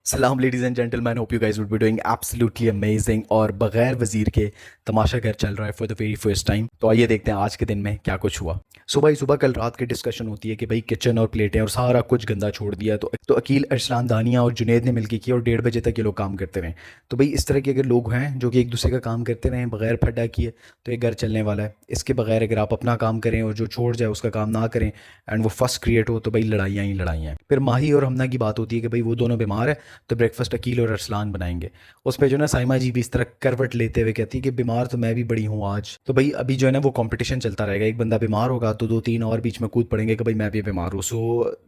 सलाम ladies and gentleman, hope you guys would be doing absolutely amazing. और बगैर वज़ीर के तमाशा घर चल रहा है for the very first time. तो आइए देखते हैं आज के दिन में क्या कुछ हुआ। सुबह ही सुबह कल रात की डिस्कशन होती है कि भाई किचन और प्लेटें और सारा कुछ गंदा छोड़ दिया। तो अकील, अरसलान, दानिया और जुनेद ने मिलकर किया और 1:30 बजे तक ये लोग काम करते रहे। तो भाई इस तरह के अगर लोग हैं जो कि एक दूसरे का काम करते रहें बगैर फड्डा किए, तो ये घर चलने वाला है। इसके बगैर अगर आप अपना काम करें और जो छोड़ जाए उसका काम ना करें एंड वो फर्स्ट क्रिएट हो, तो भाई लड़ाइयाँ ही लड़ाइयाँ हैं। फिर माही और हमना की बात होती है कि भाई वो दोनों बीमार है, तो ब्रेकफास्ट अकील और अरसलान बनाएंगे। उस पर जो है ना साइमा जी भी इस तरह करवट लेते हुए कहती है कि बीमार तो मैं भी बड़ी हूँ आज। तो भाई अभी जो है ना वो कंपटीशन चलता रहेगा। एक बंदा बीमार होगा तो दो तीन और बीच में कूद पड़ेंगे कि भाई मैं भी बीमार हूँ। सो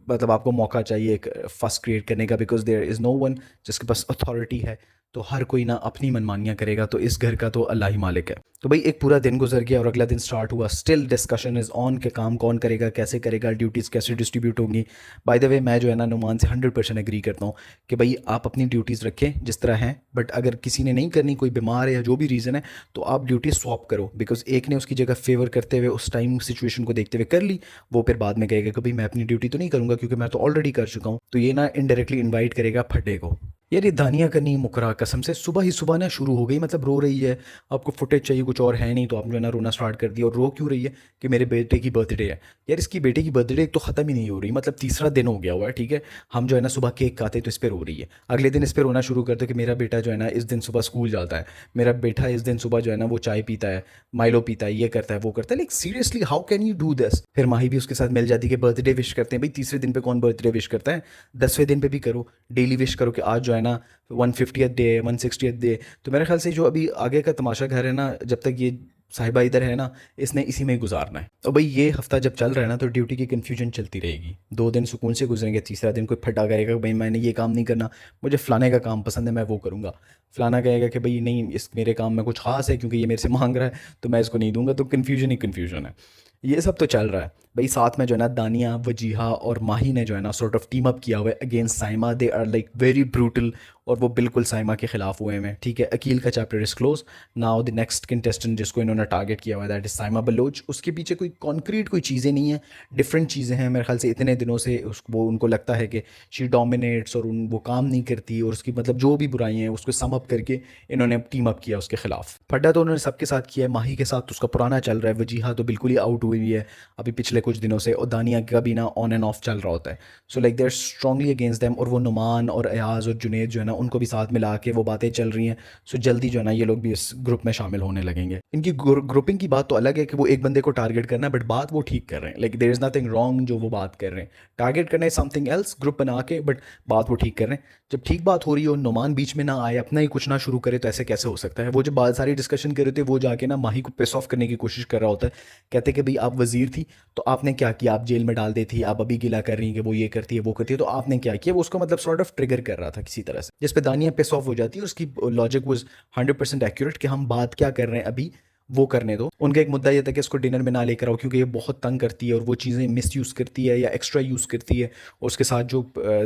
मतलब आपको मौका चाहिए एक फर्स्ट क्रिएट करने का, because there is no one जिसके पास अथॉरिटी है। तो हर कोई ना अपनी मनमानियाँ करेगा, तो इस घर का तो अल्लाह ही मालिक है। तो भाई एक पूरा दिन गुजर गया और अगला दिन स्टार्ट हुआ। स्टिल डिस्कशन इज़ ऑन के काम कौन करेगा, कैसे करेगा, ड्यूटीज़ कैसे डिस्ट्रीब्यूट होंगी। बाय द वे मैं जो है ना नुमान से 100% एग्री करता हूँ कि भाई आप अपनी ड्यूटीज़ रखें जिस तरह हैं, बट अगर किसी ने नहीं करनी, कोई बीमार है या जो भी रीज़न है, तो आप ड्यूटी स्वैप करो। बिकॉज एक ने उसकी जगह फेवर करते हुए उस टाइम सिचुएशन को देखते हुए कर ली, वो फिर बाद में कहेगा कि भाई मैं अपनी ड्यूटी तो नहीं करूँगा क्योंकि मैं तो ऑलरेडी कर चुका हूँ। तो ये ना इनडायरेक्टली इन्वाइट करेगा फड्डे को। यार ये दानिया का नहीं मुकरा, कसम से सुबह ही सुबह ना शुरू हो गई। मतलब रो रही है, आपको फुटेज चाहिए, कुछ और है नहीं, तो आप जो है ना रोना स्टार्ट कर दिया। और रो क्यों रही है कि मेरे बेटे की बर्थडे है। यार इसकी बेटे की बर्थडे तो ख़त्म ही नहीं हो रही, मतलब तीसरा दिन हो गया हुआ है, ठीक है। हम जो है ना सुबह केक खाते तो इस पर रो रही है, अगले दिन इस पर रोना शुरू करते कि मेरा बेटा जो है ना इस दिन सुबह स्कूल जाता है, मेरा बेटा इस दिन सुबह जो है ना वो चाय पीता है, माइलो पीता है, ये करता है वो करता है। Like seriously how can you do this. फिर माही भी उसके साथ मिल जाती है कि बर्थडे विश करते हैं। भाई तीसरे दिन पे कौन बर्थडे विश करता है, 10वें दिन पे भी करो, डेली विश करो कि आज जो है ना 150th डे है, 160th डे। तो मेरे ख्याल से जो अभी आगे का तमाशा घर है ना, जब तक ये साहिबा इधर है ना, इसने इसी में ही गुजारना है। और भाई ये हफ्ता जब चल रहा है ना, तो ड्यूटी की कन्फ्यूजन चलती रहेगी। 2 दिन सुकून से गुजरेंगे, तीसरा दिन कोई फटा करेगा भाई मैंने ये काम नहीं करना, मुझे फ़लाने का काम पसंद है मैं वो करूँगा। फ़लाना कहेगा कि भाई नहीं, इस मेरे काम में कुछ खास है क्योंकि ये मेरे से मांग रहा है तो मैं इसको नहीं दूंगा। तो कन्फ्यूजन ही कन्फ्यूजन है। ये सब तो चल रहा है भाई। साथ में जो है ना दानिया, वजीहा और माही ने जो है ना सॉर्ट ऑफ टीम अप किया हुआ है against Saima. They are like very brutal और वो बिल्कुल साइमा के खिलाफ हुए हैं, ठीक है। अकील का chapter is close. Now the next contestant जिसको इन्होंने टारगेट किया हुआ है दैट इज साइमा बलोच। उसके पीछे कोई कॉन्क्रीट कोई चीज़ें नहीं है, डिफरेंट चीज़ें हैं मेरे ख्याल से। इतने दिनों से वो उनको लगता है कि शी डोमिनेट्स और वो काम नहीं करती, और उसकी मतलब जो भी बुराइयां हैं उसको सम अप करके इन्होंने टीम अप किया उसके खिलाफ। फड्डा तो उन्होंने सबके साथ किया है, माही के साथ उसका पुराना चल रहा है, वजीहा तो बिल्कुल ही आउट हुई है अभी पिछले कुछ दिनों से, और दानिया का भी ना ऑन एंड ऑफ चल रहा होता है। So like they are strongly against them. और वो नुमान और अयाज और जुनेद जो है ना उनको भी साथ मिला के वो बातें चल रही हैं। सो जल्दी जो है ना ये लोग भी इस ग्रुप में शामिल होने लगेंगे। इनकी ग्रुपिंग की बात तो अलग है कि वो एक बंदे को टारगेट करना है, बट बात वो ठीक कर रहे हैं। Like there is nothing wrong जो वो बात कर रहे हैं। टारगेट करना है समथिंग एल्स, ग्रुप बना के, बट बात वो ठीक कर रहे हैं। जब ठीक बात हो रही हो, नुमान बीच में ना आए, अपना ही कुछ ना शुरू करे, तो ऐसे कैसे हो सकता है। वो जब बात सारी डिस्कशन कर रहे थे, वो जाके ना माही को पिस ऑफ करने की कोशिश कर रहा होता है। कहते कि भाई आप वजीर थी तो आपने क्या किया, आप जेल में डाल देती, आप अभी गिला कर रही हैं कि वो ये करती है वो करती है, तो आपने क्या किया। वो उसको मतलब सॉर्ट ऑफ ट्रिगर कर रहा था किसी तरह से, जिस पे दानिया पिस ऑफ हो जाती है। उसकी लॉजिक वाज 100% एक्यूरेट कि हम बात क्या कर रहे हैं अभी, वो करने दो। उनका एक मुद्दा ये था कि इसको डिनर में ना लेकर आओ क्योंकि ये बहुत तंग करती है और वो चीज़ें मिस यूज़ करती है या एक्स्ट्रा यूज़ करती है, और उसके साथ जो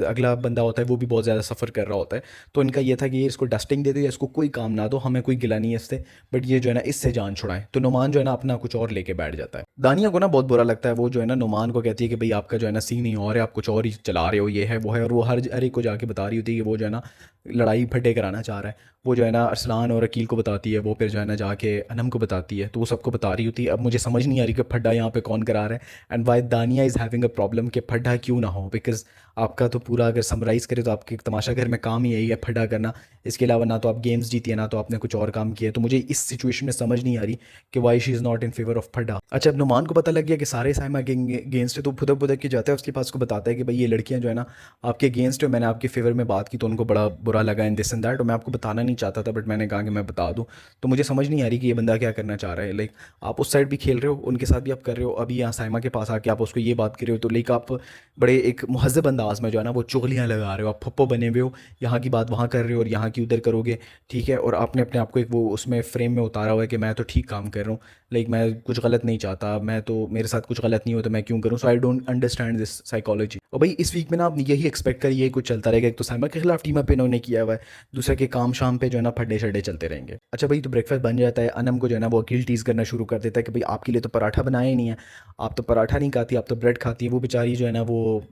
अगला बंदा होता है वो भी बहुत ज़्यादा सफ़र कर रहा होता है। तो इनका ये था कि ये इसको डस्टिंग दे दो या इसको कोई काम ना दो, हमें कोई गिला नहीं है इससे, बट ये जो है ना इससे जान छुड़ाएं। तो नुमान जो है ना अपना कुछ और लेके बैठ जाता है। दानिया को ना बहुत बुरा लगता है। वो जो है ना नुमान को कहती है कि भाई आपका जो है ना सीन नहीं और है, आप कुछ और ही चला रहे हो, ये है वो है। और वो हर एक को जाके बता रही होती है कि वो जो है ना लड़ाई फटे कराना चाह रहा है। वो जो है ना अरसलान और अकील को बताती है, वो फिर जो है ना जाके अनम को बताती है, तो वो सबको बता रही होती है। अब मुझे समझ नहीं आ रही कि फड्डा यहाँ पे कौन करा रहा है एंड वाई दानिया इज़ हैविंग अ प्रॉब्लम कि फड्डा क्यों ना हो। बिकॉज आपका तो पूरा अगर समराइज़ करें तो आपके तमाशा घर में काम ही यही है, फड्डा करना। इसके अलावा ना तो आप गेम्स जीती है, ना तो आपने कुछ और काम किया है। तो मुझे इस सिचुएशन में समझ नहीं आ रही कि why she is not in favour of फड्डा। अच्छा, अब नुमान को पता लग गया कि सारे साइमा के अगेंस्ट है, तो फुदक फुदक के जाता है उसके पास, को बताता है कि भाई ये लड़कियां जो है ना आपके अगेंस्ट है, मैंने आपके फेवर में बात की तो उनको बड़ा बुरा लगा इन दिस एंड दैट, और मैं आपको बताना नहीं चाहता था बट मैंने कहा कि मैं बता दूं। तो मुझे समझ नहीं आ रही कि ये बंदा क्या करना चाह रहा है। लाइक आप उस साइड भी खेल रहे हो, उनके साथ भी आप कर रहे हो, अभी यहाँ साइमा के पास आके आप उसको ये बात कर रहे हो। तो लाइक आप बड़े एक महज़ब अंदाज में जो है ना वो चुगलियाँ लगा रहे हो, आप फप्पो बने हुए हो, यहाँ की बात वहाँ कर रहे हो और यहाँ की उधर करोगे, ठीक है। और आपने अपने आप को एक वो उसमें फ्रेम में उतारा हुआ है कि मैं तो ठीक काम कर रहा हूँ, लाइक मैं कुछ गलत नहीं चाहता, मैं तो मेरे साथ कुछ गलत नहीं हो तो मैं क्यों करूँ। So I don't understand this psychology. और भाई इस वीक में ना आप यही एक्सपेक्ट करिए कुछ चलता रहेगा। एक तो साइमा के खिलाफ टीम अप इन्होंने किया हुआ है, दूसरे के काम शाम पे जो है ना फड्डे शड्डे चलते रहेंगे। अच्छा भाई, तो ब्रेकफास्ट बन जाता है, अनम को जो है ना वो अकील टीज़ करना शुरू कर देता है कि भाई आपके लिए तो पराठा बनाया ही नहीं है, आप तो पराठा नहीं खाती, आप तो ब्रेड खाती है। वो बेचारी जो है ना वो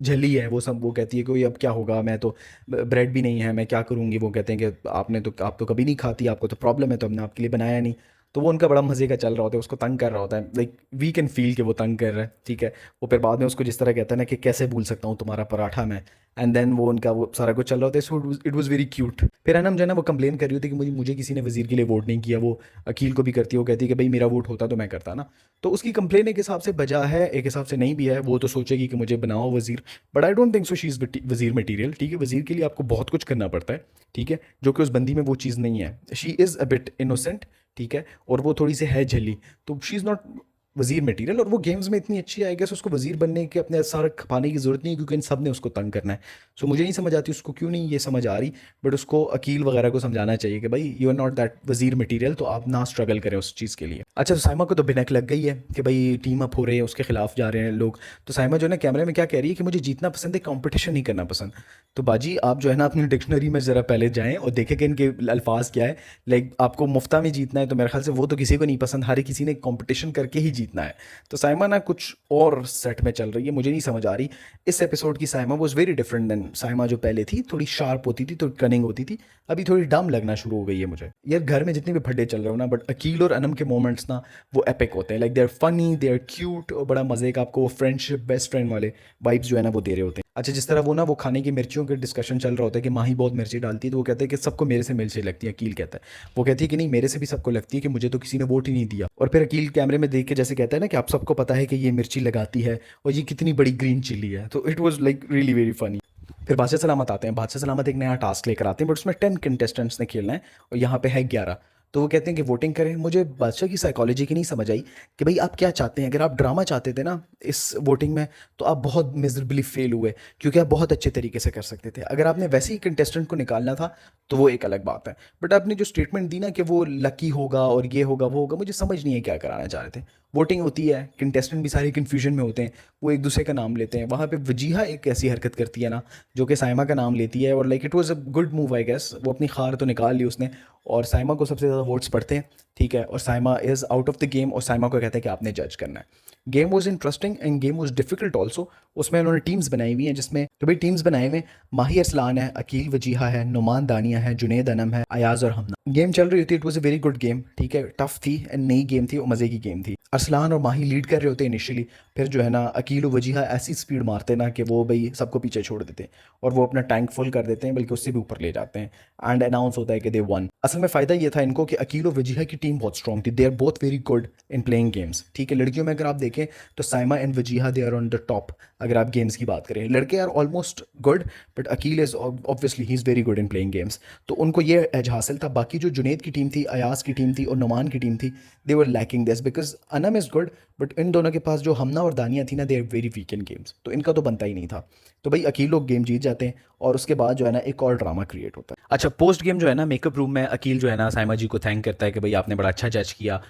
झली है, वो सब वो कहती है कि अब क्या होगा, मैं तो ब्रेड भी नहीं है, मैं क्या करूँगी। वो कहते हैं कि आप तो कभी नहीं खाती, आपको तो प्रॉब्लम है, तो हमने आपके लिए बनाया नहीं। तो वो उनका बड़ा मज़े का चल रहा होता है, उसको तंग कर रहा होता है, लाइक वी कैन फील कि वो तंग कर रहा है, ठीक है। वो फिर बाद में उसको जिस तरह कहता है ना कि कैसे भूल सकता हूँ तुम्हारा पराठा मैं, एंड देन वो उनका वो सारा कुछ चल रहा होता है, so it was very cute. फिर अनम जो है ना वो कंप्लेन कर रही होती है कि मुझे किसी ने वजीर के लिए वोट नहीं किया। वो अकील को भी करती है, वो कहती है कि भाई मेरा वोट होता तो मैं करता ना। तो उसकी कंप्लेन एक हिसाब से बजा है, एक हिसाब से नहीं भी है। वो तो सोचेगी कि मुझे बनाओ वजीर, but I don't think so she is वजीर मटीरियल, ठीक है। वजीर के लिए आपको बहुत कुछ करना पड़ता है, ठीक है, जो कि उस बंदी में वो चीज़ नहीं है। She is a bit innocent, ठीक है, और वो थोड़ी सी है झली, तो शी इज़ नॉट वजीर मटीरियल। और वो गेम्स में इतनी अच्छी आई गेस उसको वजीर बनने के अपने सारा खपाने की जरूरत नहीं है, क्योंकि इन सब ने उसको तंग करना है। सो मुझे नहीं समझ आती उसको क्यों नहीं ये समझ आ रही, बट उसको अकील वगैरह को समझाना चाहिए कि भाई यू आर नॉट दैट वजीर मटीरियल, तो आप ना स्ट्रगल करें उस चीज़ के लिए। अच्छा, तो साइमा को तो भिनक लग गई है कि भाई टीम अप हो रहे हैं, उसके खिलाफ जा रहे हैं लोग। तो साइमा जो है ना कैमरे में क्या कह रही है कि मुझे जीतना पसंद है, कंपटीशन नहीं करना पसंद। तो बाजी आप जो है ना अपनी डिक्शनरी में ज़रा पहले जाएं और देखें कि इनके अल्फाज क्या है। लाइक आपको मुफ्ता में जीतना है, तो मेरे ख्याल से वो तो किसी को नहीं पसंद, हर किसी ने कंपटीशन करके ही जीतना है। तो साइमा ना कुछ और सेट में चल रही है, मुझे नहीं समझ आ रही। इस एपिसोड की Saima was very different than Saima जो पहले थी, थोड़ी शार्प होती थी, थोड़ी कनिंग होती थी, अभी थोड़ी डम लगना शुरू हो गई है मुझे। यार घर में जितने भी फड्डे चल रहे हो ना, बट अकील और अनम के मोमेंट्स ना वो एपिक होते हैं। Like they are funny, they are cute, और बड़ा मजे का आपको वो फ्रेंडशिप बेस्ट फ्रेंड वाले वाइब्स जो है ना वो दे रहे होते हैं। अच्छा, जिस तरह वो ना वो खाने की मिर्चियों के डिस्कशन चल रहा होता है कि माही बहुत मिर्ची डालती है, तो वो कहते हैं कि सबको मेरे से मिर्ची लगती है। अकील कहता है, वो कहती है कि नहीं मेरे से भी सबको लगती है, कि मुझे तो किसी ने वोट ही नहीं दिया। और फिर अकील कैमरे में देख के जैसे कहता है ना कि आप सबको पता है कि ये मिर्ची लगाती है और ये कितनी बड़ी ग्रीन चिल्ली है। तो it was like really very funny. फिर बादशाह सलामत आते हैं, बादशाह सलामत एक नया टास्क लेकर आते हैं, बट उसमें 10 कंटेस्टेंट्स ने खेलना है और यहाँ पे है 11। तो वो कहते हैं कि वोटिंग करें। मुझे बादशाह की साइकोलॉजी की नहीं समझ आई कि भाई आप क्या चाहते हैं। अगर आप ड्रामा चाहते थे ना इस वोटिंग में, तो आप बहुत मिजरेबली फेल हुए, क्योंकि आप बहुत अच्छे तरीके से कर सकते थे। अगर आपने वैसे ही कंटेस्टेंट को निकालना था तो वो एक अलग बात है, बट आपने जो स्टेटमेंट दी ना कि वो लकी होगा और ये होगा वो होगा, मुझे समझ नहीं है क्या कराना चाह रहे थे। वोटिंग होती है, कंटेस्टेंट भी सारे कन्फ्यूजन में होते हैं, वो एक दूसरे का नाम लेते हैं। वहाँ पे वजीहा एक ऐसी हरकत करती है ना जो कि साइमा का नाम लेती है, और like it was a good move I guess. वो अपनी खार तो निकाल ली उसने, और साइमा को सबसे ज़्यादा वोट्स पड़ते हैं, ठीक है, और Saima is out of the game, और साइमा को कहता है कि आपने जज करना है। Game was interesting end game was difficult also. उसमें उन्होंने टीम्स बनाई हुई हैं, जिसमें तो भाई टीम्स बनाए हुए माही अरसलान है, अकील वजीहा है, नुमान दानिया है, जुनेद अनम है, अयाज और हमना। गेम चल रही होती है, it was a very good game, ठीक है, टफ थी एंड नई गेम थी और मज़े की गेम थी। अरसलान और माही लीड कर रहे होते हैं इनिशियली, फिर जो है ना अकील और वजीहा ऐसी स्पीड मारते ना कि वो भाई सबको पीछे छोड़ देते हैं, और वो अपना टैंक फुल कर देते हैं, बल्कि उससे भी ऊपर ले जाते हैं, एंड अनाउंस होता है कि दे वन। असल में फ़ायदा ये था इनको कि अकील और वजीहा की टीम बहुत स्ट्रॉन्ग थी, they are both very good in playing games, ठीक है। लड़कियों में अगर आप देखें तो Saima and Wajiha they are on the top, अगर आप गेम्स की बात करें। लड़के are almost good, but Aqeel is obviously he is very good in playing games, तो उनको ये एज हासिल था। बाकी जो जुनेद की टीम थी, अयास की टीम थी और नुमान की टीम थी, they were lacking this, because Anam is good, but इन दोनों के पास जो हमना और दानिया थी ना, they are very weak in games, तो इनका तो बनता ही नहीं था। तो भाई अकील लोग गेम जीत जाते हैं, और उसके बाद जो है ना एक और ड्रामा क्रिएट होता है। अच्छा, पोस्ट गेम जो है ना मेकअप रूम में अकील जो है ना साइमा जी को थैंक करता है कि भाई आपने बड़ा अच्छा जज किया।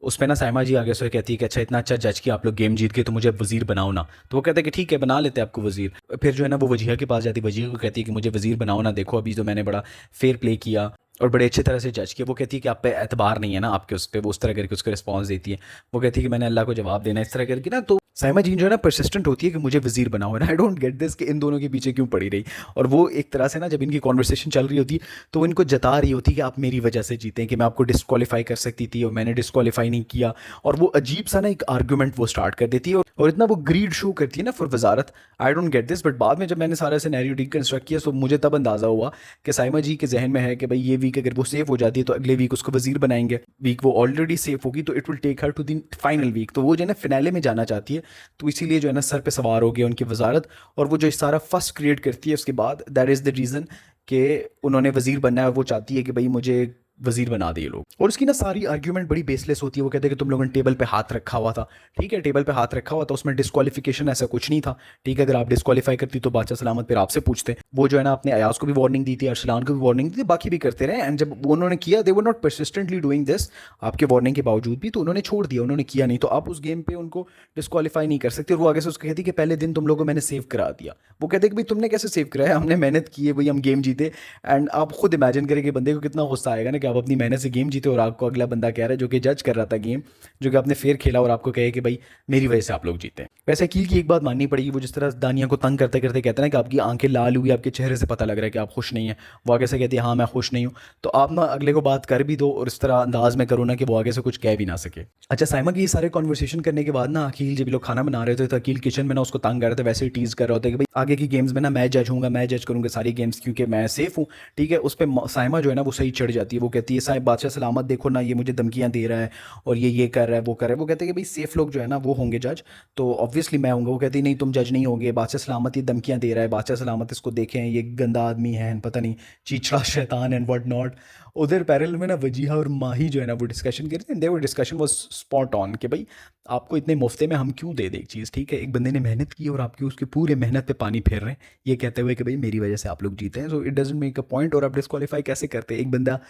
उस पे ना साइमा जी आगे से कहती है कि अच्छा इतना अच्छा जज किया आप लोग, गेम जीत के, तो मुझे वजीर बनाओ ना। तो वो कहता है कि ठीक है बना लेते हैं आपको वजीर। फिर जो है ना वो वजीहा के पास जाती है, वजीहा को कहती है कि मुझे वजीर बनाओ ना, देखो अभी तो मैंने बड़ा फेयर प्ले किया और बड़े अच्छे तरह से जज किया। वो कहती है कि आप पे एतबार नहीं है ना आपके उस पर, वो उस तरह करके उसका रिस्पॉन्स देती है। वो कहती है कि मैंने अल्लाह को जवाब देना, इस तरह करके ना। तो साइमा जी जो है ना परसिस्टेंट होती है कि मुझे वजीर बनाओ है ना। आई डोंट गेट दिस कि इन दोनों के पीछे क्यों पड़ी रही। और वो एक तरह से ना जब इनकी कॉन्वर्सेशन चल रही होती है, तो वो इनको जता रही होती है कि आप मेरी वजह से जीते, कि मैं आपको डिस्क्वालीफाई कर सकती थी और मैंने डिस्क्वालीफाई नहीं किया। और वो अजीब सा ना एक आर्गूमेंट वो स्टार्ट कर देती है, और इतना वो ग्रीड शो करती है ना for Wazarat. I don't get this, but बाद में जब मैंने सारा सिनेरियो रिकंस्ट्रक्ट किया, तो मुझे तब अंदाज़ा हुआ कि साइमा जी के जहन में है कि भाई ये वीक अगर वो सेफ हो जाती है तो अगले वीक उसको वजीर बनाएंगे। वीक वो ऑलरेडी सेफ होगी तो it will take her to the final week, तो वो जो है ना फिनाले में जाना चाहती है, तो इसीलिए जो है ना सर पे सवार हो गया उनकी वजारत। और वो जो इस सारा फर्स्ट क्रिएट करती है उसके बाद, दैट इज़ द रीज़न कि उन्होंने वजीर बनना है, और वो चाहती है कि भाई मुझे वजीर बना दिए लोग। और उसकी ना सारी आर्ग्यूमेंट बड़ी बेसलेस होती है। वो कहते हैं कि तुम लोगों ने टेबल पे हाथ रखा हुआ था। ठीक है, टेबल पे हाथ रखा हुआ था, उसमें डिस्क्वालिफिकेशन ऐसा कुछ नहीं था। ठीक है, अगर आप डिस्क्वालीफाई करती तो बादशाह सलामत फिर आपसे पूछते। वो जो है ना अपने अयाज को भी वार्निंग दी थी, अरसलान को भी वार्निंग दी थी, बाकी भी करते रहे। एंड जब वो उन्होंने किया, they were not persistently doing this, आपके वार्निंग के बावजूद भी, तो उन्होंने छोड़ दिया, उन्होंने किया नहीं। तो आप उस गेम पे उनको डिस्क्वालीफाई नहीं कर सकते। और वो आगे से उसको कहती कि पहले दिन तुम लोगों को मैंने सेव करा दिया। वो कहते कि भाई तुमने कैसे सेव कराया, हमने मेहनत की है भाई, हम गेम जीते। एंड आप खुद इमेजिन करें कि बंदे को कितना गुस्सा आएगा ना कि आप अपनी मेहनत से गेम जीते और आपको अगला बंदा कह रहा है, जो कि जज कर रहा था गेम, जो कि आपने फेयर खेला, और आपको कहे कि भाई मेरी वजह से आप लोग जीते। वैसे अकील की एक बात माननी पड़ेगी, वो जिस तरह दानिया को तंग करते करते कहते हैं ना कि आपकी आंखें लाल हुई, आपके चेहरे से पता लग रहा है कि आप खुश नहीं हैं। वो आगे से कहती है हाँ मैं खुश नहीं हूँ। तो आप ना अगले को बात कर भी दो और इस तरह अंदाज में करो ना कि वो आगे से कुछ कह भी ना सके। अच्छा, साइमा की ये सारे कॉन्वर्सेशन करने के बाद ना अकील जब ये लोग खाना बना रहे थे, तो अकील किचन में ना उसको तंग कर रहे थे, वैसे ही टीज कर रहे होते कि भाई आगे की गेम्स में ना मैं जज हूँगा, मैं जज करूँगा सारी गेम्स क्योंकि मैं सेफ हूँ। ठीक है, उस पर साइमा जो है ना वो सही चढ़ जाती है। वो कहती है साहिब बादशाह सलामत देखो ना, ये मुझे धमकियाँ दे रहा है और ये कर रहा है, वो कर रहा है। वो कहते हैं कि भाई सेफ लोग जो है ना वो होंगे जज, तो ऑब्वियसली मैं हूँगा। वो कहती नहीं तुम जज नहीं होंगे, बादशाह सलामत ये धमकियाँ दे रहा है, बादशाह सलामत इसको देखें ये गंदा आदमी है, पता नहीं चीचड़ा शैतान एंड व्हाट नॉट। उधर पैरेलल में ना वजीहा और माही जो है ना वो डिस्कशन कर रहे थे। दे वो डिस्कशन वाज स्पॉट ऑन कि भाई आपको इतने मुफ्ते में हम क्यों दे एक चीज़। ठीक है, एक बंदे ने मेहनत की और आपकी उसके पूरे मेहनत पे पानी फेर रहे हैं, ये कहते हुए कि भाई मेरी वजह से आप लोग जीते हैं, so it doesn't make a point. और आप डिस्क्वालीफाई कैसे करते हैं, एक बंदा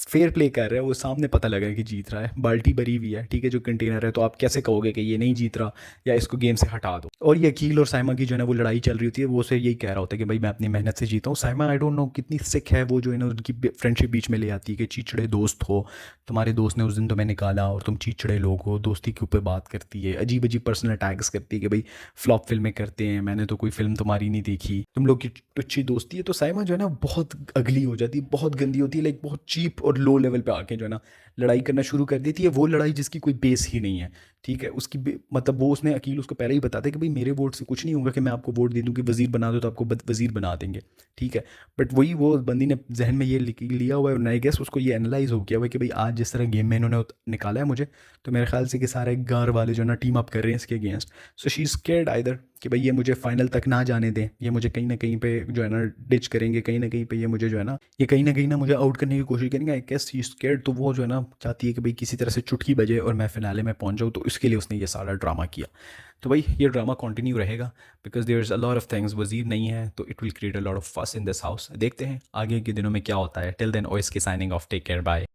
फेयर प्ले कर रहा है, वो सामने पता लगा कि जीत रहा है, बाल्टी भरी हुई है, ठीक है, जो कंटेनर है, तो आप कैसे कहोगे कि ये नहीं जीत रहा या इसको गेम से हटा दो। और ये अकील और साइमा की जो है ना वो लड़ाई चल रही होती है, वो उसे यही कह रहा होता है कि भाई मैं अपनी मेहनत से जीता हूँ। साइमा आई डोंट नो कितनी सिक है, वो जो है ना उनकी फ्रेंडशिप बीच में ले आती है कि चीचड़े दोस्त हो, तुम्हारे दोस्त ने उस दिन तुम्हें निकाला और तुम चीचड़े लोग हो, दोस्ती के ऊपर बात करती है, अजीब अजीब पर्सनल अटैक्स करती है कि भाई फ्लॉप फिल्में करते हैं, मैंने तो कोई फिल्म तुम्हारी नहीं देखी, तुम लोग की टुच्ची दोस्ती है। तो साइमा जो है ना बहुत अगली हो जाती है, बहुत गंदी होती है, लाइक बहुत चीप और लो लेवल पे आके जो है ना लड़ाई करना शुरू कर देती है। वो लड़ाई जिसकी कोई बेस ही नहीं है। ठीक है, उसकी मतलब वो उसने अकील उसको पहले ही बताते कि भाई मेरे वोट से कुछ नहीं होगा कि मैं आपको वोट दे दूँ कि वज़ीर बना दो तो आपको वज़ीर बना देंगे। ठीक है, बट वही वो बंदी ने जहन में ये लिया हुआ है और आई गेस उसको ये एनालाइज हो गया हुआ है कि भाई आज जिस तरह गेम में इन्होंने निकाला है मुझे, तो मेरे ख्याल से कि सारे गार वाले जो है ना टीम अप कर रहे हैं इसके against. So she is scared either कि भाई ये मुझे फाइनल तक ना जाने दें, ये मुझे कहीं ना कहीं पे जो है ना डिच करेंगे, कहीं ना कहीं पे ये मुझे जो है ना ये कहीं ना कहीं ना मुझे आउट करने की कोशिश करेंगे। I guess she is scared, तो वो जो है ना चाहती है कि भाई किसी तरह से चुटकी बजे और मैं फिनाले में पहुंच जाऊँ, तो इसके लिए उसने ये सारा ड्रामा किया। तो भाई ये ड्रामा कंटिन्यू रहेगा because there is a lot of things. Wazir नहीं है तो it will create a lot of fuss in this house. देखते हैं आगे के दिनों में क्या होता है। टिल देन ओएस की signing off, take care, bye.